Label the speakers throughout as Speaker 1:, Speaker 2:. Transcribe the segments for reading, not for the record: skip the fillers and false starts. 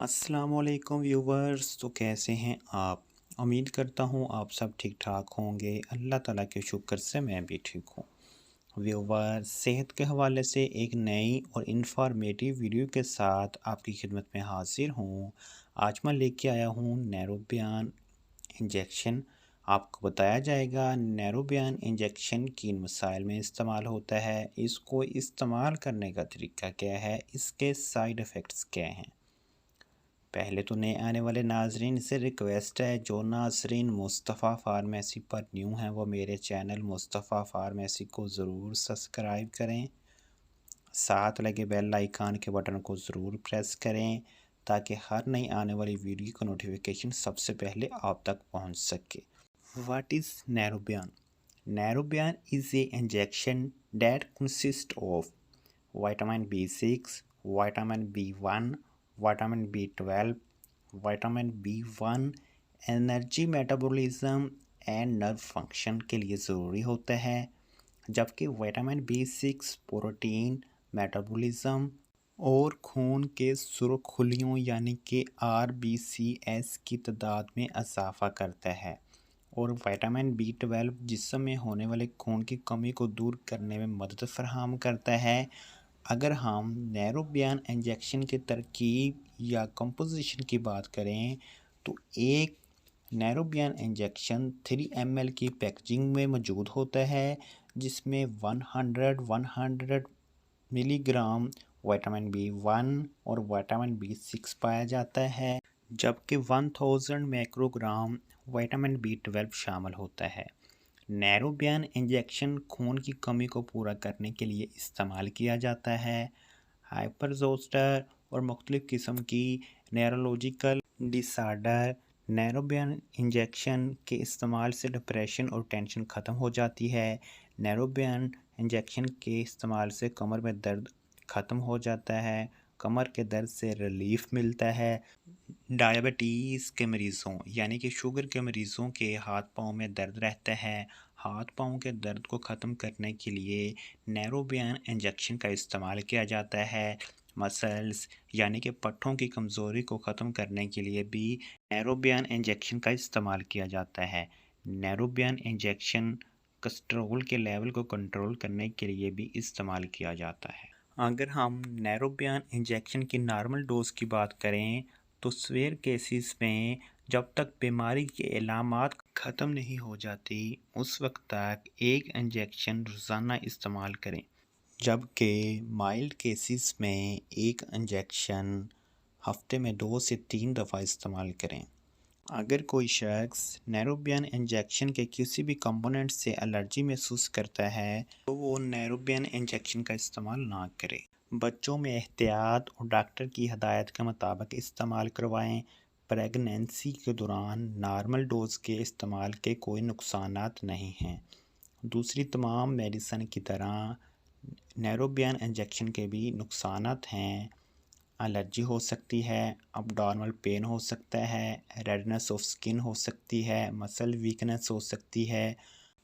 Speaker 1: अस्सलामुअलैकुम व्यूवर्स। तो कैसे हैं आप? उम्मीद करता हूँ आप सब ठीक ठाक होंगे। अल्लाह ताला के शुक्र से मैं भी ठीक हूँ। व्यूवर्स, सेहत के हवाले से एक नई और इन्फॉर्मेटिव वीडियो के साथ आपकी खिदमत में हाजिर हूँ। आज मैं लेके आया हूँ नैरोबियान इंजेक्शन। आपको बताया जाएगा नैरोबियान इंजेक्शन किन मसाइल में इस्तेमाल होता है, इसको इस्तेमाल करने का तरीका क्या है, इसके साइड इफ़ेक्ट्स क्या हैं। पहले तो नए आने वाले नाजरीन से रिक्वेस्ट है, जो नाजरीन मुस्तफ़ा फार्मेसी पर न्यू हैं वो मेरे चैनल मुस्तफ़ा फार्मेसी को ज़रूर सब्सक्राइब करें। साथ लगे बेल आइकन के बटन को ज़रूर प्रेस करें ताकि हर नई आने वाली वीडियो का नोटिफिकेशन सबसे पहले आप तक पहुंच सके। What is Nairobian? Nairobian is a injection that consists of vitamin B6, vitamin B1, vitamin B12, vitamin B1 energy metabolism and nerve function के लिए ज़रूरी होता है, जबकि विटामिन B6 प्रोटीन मेटाबॉलिज्म और खून के सुर्खुलियों यानी कि RBCS की तादाद में इजाफा करता है, और विटामिन B12 जिस्म में होने वाले खून की कमी को दूर करने में मदद फराहम करता है। अगर हम नैरोबियान इंजेक्शन की तरकीब या कंपोजिशन की बात करें तो एक नैरोबियान इंजेक्शन 3 ml की पैकेजिंग में मौजूद होता है, जिसमें 100 मिलीग्राम विटामिन B1 और विटामिन B6 पाया जाता है, जबकि 1000 माइक्रोग्राम विटामिन B12 शामिल होता है। नैरोबियान इंजेक्शन खून की कमी को पूरा करने के लिए इस्तेमाल किया जाता है। हाइपरजोस्टर और मुख्तलिफ़ किस्म की न्यूरोलॉजिकल डिसऑर्डर। नैरोबियान इंजेक्शन के इस्तेमाल से डिप्रेशन और टेंशन ख़त्म हो जाती है। नैरोबियान इंजेक्शन के इस्तेमाल से कमर में दर्द ख़त्म हो जाता है, कमर के दर्द से रिलीफ मिलता है। डायबिटीज़ के मरीज़ों यानी कि शुगर के मरीज़ों के हाथ पाँव में दर्द रहता है, हाथ पाँव के दर्द को ख़त्म करने के लिए नैरोबियान इंजेक्शन का इस्तेमाल किया जाता है। मसल्स यानी कि पट्ठों की कमज़ोरी को ख़त्म करने के लिए भी नैरोबियान इंजेक्शन का इस्तेमाल किया जाता है। नैरोबियान इंजेक्शन कोलेस्ट्रॉल के लेवल को कंट्रोल करने के लिए भी इस्तेमाल किया जाता है। अगर हम नैरोबियान इंजेक्शन की नॉर्मल डोज की बात करें तो सीवियर केसेस में जब तक बीमारी के अलामात ख़त्म नहीं हो जाती उस वक्त तक एक इंजेक्शन रोज़ाना इस्तेमाल करें, जबकि माइल्ड केसेस में एक इंजेक्शन हफ्ते में 2 से 3 दफ़ा इस्तेमाल करें। अगर कोई शख्स नैरोबियान इंजेक्शन के किसी भी कंपोनेंट से एलर्जी महसूस करता है तो वो नैरोबियान इंजेक्शन का इस्तेमाल ना करे। बच्चों में एहतियात और डॉक्टर की हदायत के मुताबिक इस्तेमाल करवाएं। प्रेगनेंसी के दौरान नॉर्मल डोज के इस्तेमाल के कोई नुकसानात नहीं हैं। दूसरी तमाम मेडिसिन की तरह नैरोबियान इंजेक्शन के भी नुकसानात हैं। एलर्जी हो सकती है, अबडॉर्मल पेन हो सकता है, रेडनेस ऑफ स्किन हो सकती है, मसल वीकनेस हो सकती है।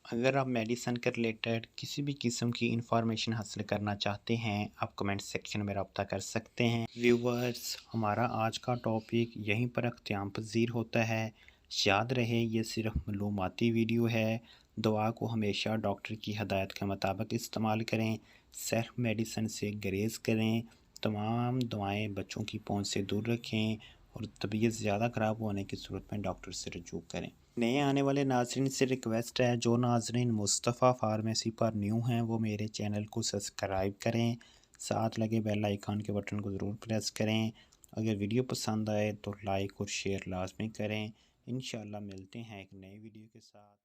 Speaker 1: अगर आप मेडिसिन के रिलेटेड किसी भी किस्म की इंफॉर्मेशन हासिल करना चाहते हैं, आप कमेंट सेक्शन में रब्ता कर सकते हैं। व्यूवर्स, हमारा आज का टॉपिक यहीं पर अख्तियाम पज़ीर होता है। याद रहे ये सिर्फ मालूमाती वीडियो है। दवा को हमेशा डॉक्टर की हदायत के मुताबिक इस्तेमाल करें। सेल्फ मेडिसिन से गुरेज करें। तमाम दवाएं बच्चों की पहुंच से दूर रखें और तबीयत ज़्यादा ख़राब होने की सूरत में डॉक्टर से रजू करें। नए आने वाले नाजरीन से रिक्वेस्ट है, जो नाजरीन मुस्तफ़ा फार्मेसी पर न्यू हैं वो मेरे चैनल को सब्सक्राइब करें। साथ लगे बेल आइकन के बटन को ज़रूर प्रेस करें। अगर वीडियो पसंद आए तो लाइक और शेयर लाजमी करें। इंशाल्लाह मिलते हैं एक नई वीडियो के साथ।